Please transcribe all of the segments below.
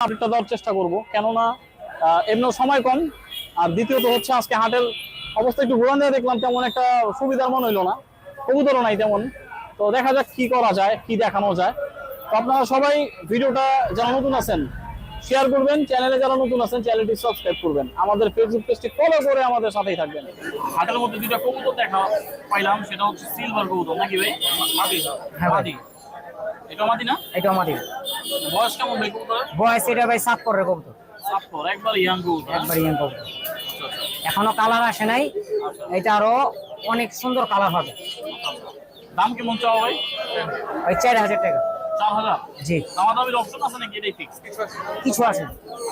আপডেটটা দেওয়ার চেষ্টা করব, কেননা এমনি সময় কম। আর দ্বিতীয়ত হচ্ছে আজকে হাটের অবস্থা একটু ঘুরান দিয়ে দেখলাম, তেমন একটা সুবিধার মনে হইলো না, কবুতরও নাই তেমন। তো দেখা যাক কি করা যায়, কি দেখানো যায়। তো আপনারা সবাই ভিডিওটা যারা নতুন আছেন শেয়ার করবেন, চ্যানেলে যারা নতুন আছেন চ্যানেলটি সাবস্ক্রাইব করবেন, আমাদের ফেসবুক পেজটি ফলো করে আমাদের সাথেই থাকবেন। হাটের মধ্যে দুইটা কবুতর দেখা পাইলাম, সেটা হচ্ছে সিলভার কবুতর নাকি ভাই? মাদি। হ্যাঁ মাদি। এটা মাদি না? এটা মাদি। বয়স কেমন ভাই কবুতর? বয়স এটা ভাই 7 পরের কবুতর। 7 পর, একবার ইয়াং কবুতর। একবার ইয়াং কবুতর। এখনো কালার আসে নাই, এটা আরো অনেক সুন্দর কালার হবে। দাম কেমন চাও ভাই? ওই 4000 টাকা। 4000? জি। দামাদামির অপশন আছে নাকি এটাই ফিক্স? কিছু আছে।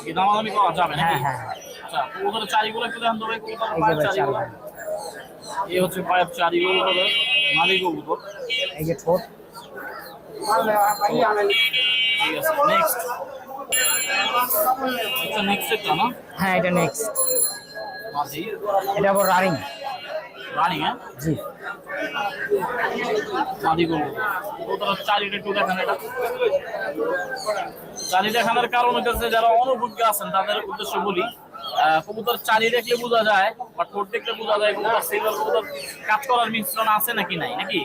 কি দামাদামি করা যাবে নাকি? হ্যাঁ হ্যাঁ। আচ্ছা, কবুতরের চারিগুলো একটু দেখান তো ভাই, কবুতরের এই যে পায়ের ভাই চারিগুলো। এই হচ্ছে পায়ের চারিগুলো হবে মাদি কবুতর। এই যে ঠোঁট। ঠিক আছে, নেক্সট। আচ্ছা নেক্সট এটা না? হ্যাঁ এটা নেক্সট। মাদি। এটা আবার রানিং। রানিং? হ্যাঁ জি। মাদি কবুতর। কবুতরের চারিটা একটু দেখান। এটা চারি দেখানোর কারণ হচ্ছে যারা অনুভোগ্য আছেন তাদের উদ্দেশ্য বলি, কবুতর চারি দেখলে বোঝা যায় বা ঠোঁট দেখলে বোঝা যায় কবুতর সিলভার কবুতর কাজ করার মিশ্রণ আছে নাকি নাই, নাকি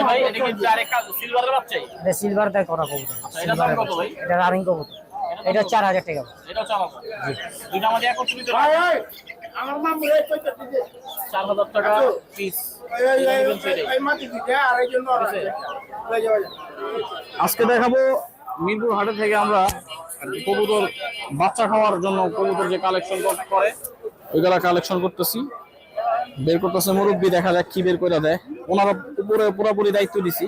ভাই? এটা কি ডাইরেক্ট সিলভারের বাচ্চাই? এটা সিলভার দিয়ে করা কবুতর। এটা দাম কত ভাই? এটা রানিং কবুতর। এটা 4000 টাকা। এটা 4000। জি। দুইটা আমাদের একত্রিত আমার নাম রে কইতে দিতে 4000 টাকা পিস। আজকে দেখাবো মিরপুর হাটে থেকে আমরা কবুতর বাচ্চা খাওয়ার জন্য কবুতর যে কালেকশন করে ওইগুলা কালেকশন করতেছি, বের করতেছে মুরব্বী। দেখা যাক কি বের করে দেয়। ওনারা উপরে পুরোপুরি দায়িত্ব দিছি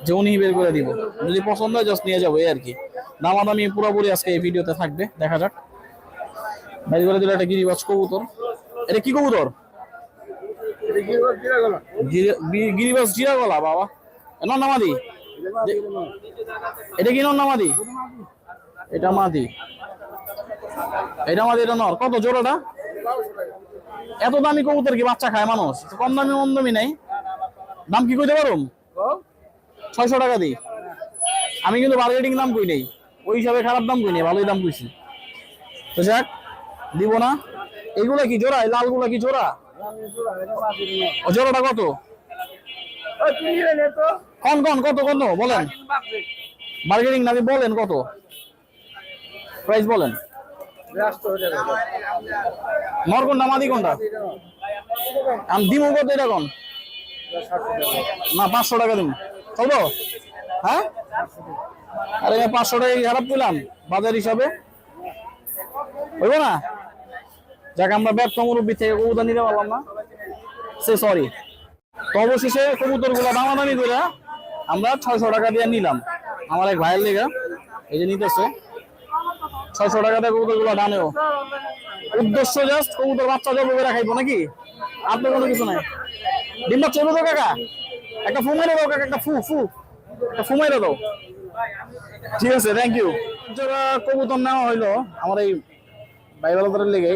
যে উনি বের করে দিব, যদি পছন্দ হয় জাস্ট নিয়ে যাবো এই আর কি। দামাদামি পুরোপুরি আজকে এই ভিডিওতে থাকবে, দেখা যাক। বের করে দিল একটা গিরিবাজ কবুতর। এটা কি কবুতর? গিরিবাজ জিরা গলা বাবা। নন্না মাদি? এটা কি নন্না মাদি? এটা মাদি। এটা মাদি, এটা নর। কত জোড়াটা? এত দামি কবুতর কি বাচ্চা খায় মানুষ? কম দামি মন দামি নাই। দাম কি কইতে পারুম? 600 টাকা দিই। আমি কিন্তু বার্গেটিং দাম কই নেই, ওই হিসাবে খারাপ দাম কই নেই, ভালোই দাম কইছি। তো যাক, দিব না। এইগুলা কি জোড়া? এই লালগুলা কি জোড়া? ও জোড়াটা কত? কোন কোন কত কত বলেন? বার্গেটিং না বলেন কত প্রাইস বলেন। নর কোনটা মাদি কোনটা? আমি দিব কত এটা কোন? না 500 টাকা দিব। চলবো? হ্যাঁ আরে 500 টাকা খারাপ পেলাম বাজার হিসাবে, হইব না? যাক, আমরা ব্যবসা মুরব্বী থেকে কবুতর নিতে পারলাম না, সে সরি। তো অবশেষে কবুতর গুলা দামাদামি করে আমরা 600 টাকা দিয়ে নিলাম আমার এক ভাইয়ের লেগে। এই যে নিতেছে 600 টাকা দিয়ে কবুতর গুলা ডানেও। উদ্দেশ্য জাস্ট কবুতর বাচ্চা জব করে খাইবো নাকি? আপনার কোনো কিছু নাই। ডিম বাচ্চা তো কাকা একটা ফু মেরে দাও, কাকা একটা ফু ফু একটা ফু মেরে দাও। ঠিক আছে, থ্যাংক ইউ। যারা কবুতর নেওয়া হইলো আমার এই ভাইবালাদের লেগে,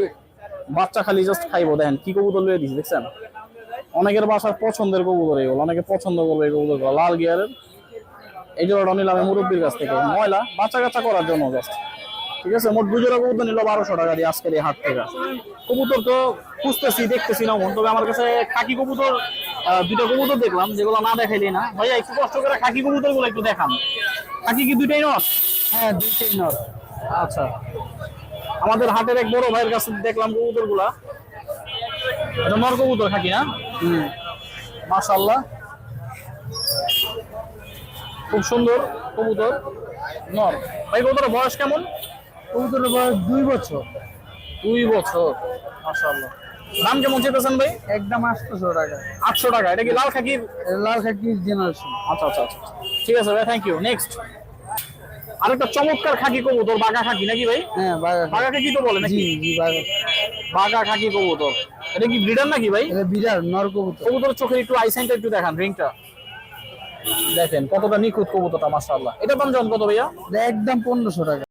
বাচ্চা খালি জাস্ট খাইবো। দেখেন কি কবুতর লয়ে দিছি, দেখছেন? অনেকের বাসার পছন্দের কবুতর এগুলো, অনেকে পছন্দ করবে এই কবুতর, লাল গিয়ারের। এই জোড়াটা নিলাম মুরব্বীর কাছ থেকে, ময়লা বাচ্চা কাচ্চা করার জন্য জাস্ট। ঠিক আছে, মোট 2 জোড়া কবুতর নিল 1200 টাকা দিয়ে আজকের এই হাট থেকে। কবুতর তো খুঁজতেছি, দেখতেছি না মন। তবে আমার কাছে খাকি কবুতর 2টা কবুতর দেখলাম, যেগুলো না দেখাইলি না ভাইয়া। একটু কষ্ট করে খাকি কবুতর গুলো একটু দেখান। খাকি কি 2টাই নর? হ্যাঁ 2টাই নর। আচ্ছা, আমাদের হাটের এক বড় ভাইয়ের কাছে দেখলাম কবুতর গুলা, এটা নর কবুতর খাকি না? মাশাআল্লাহ, খুব সুন্দর কবুতর, নর। ভাই কবুতরের বয়স কেমন? কবুতরের বয়স 2 বছর। 2 বছর, মাশাআল্লাহ। দাম কেমন চেয়েছেন ভাই? একদম 800 টাকা। 800 টাকা। এটা কি লাল খাকির? লাল খাকির জেনারেশন। আচ্ছা আচ্ছা আচ্ছা, ঠিক আছে ভাই, থ্যাংক ইউ। নেক্সট আরেকটা চমৎকার খাকি কবুতর, বাঘা খাকি নাকি ভাই? হ্যাঁ বাঘা খাকি তো বলে নাকি? জি বাঘা খাকি কবুতর। এটা কি ব্রিডার নাকি ভাই? এটা বিড়াল নর কবুতর। কবুতরের চোখের একটু আই সাইনটা একটু দেখান, রিংটা দেখেন কতটা নিখুঁত কবুতরটা, মাশাআল্লাহ। এটা দাম কত ভাইয়া? একদম 1500 টাকা।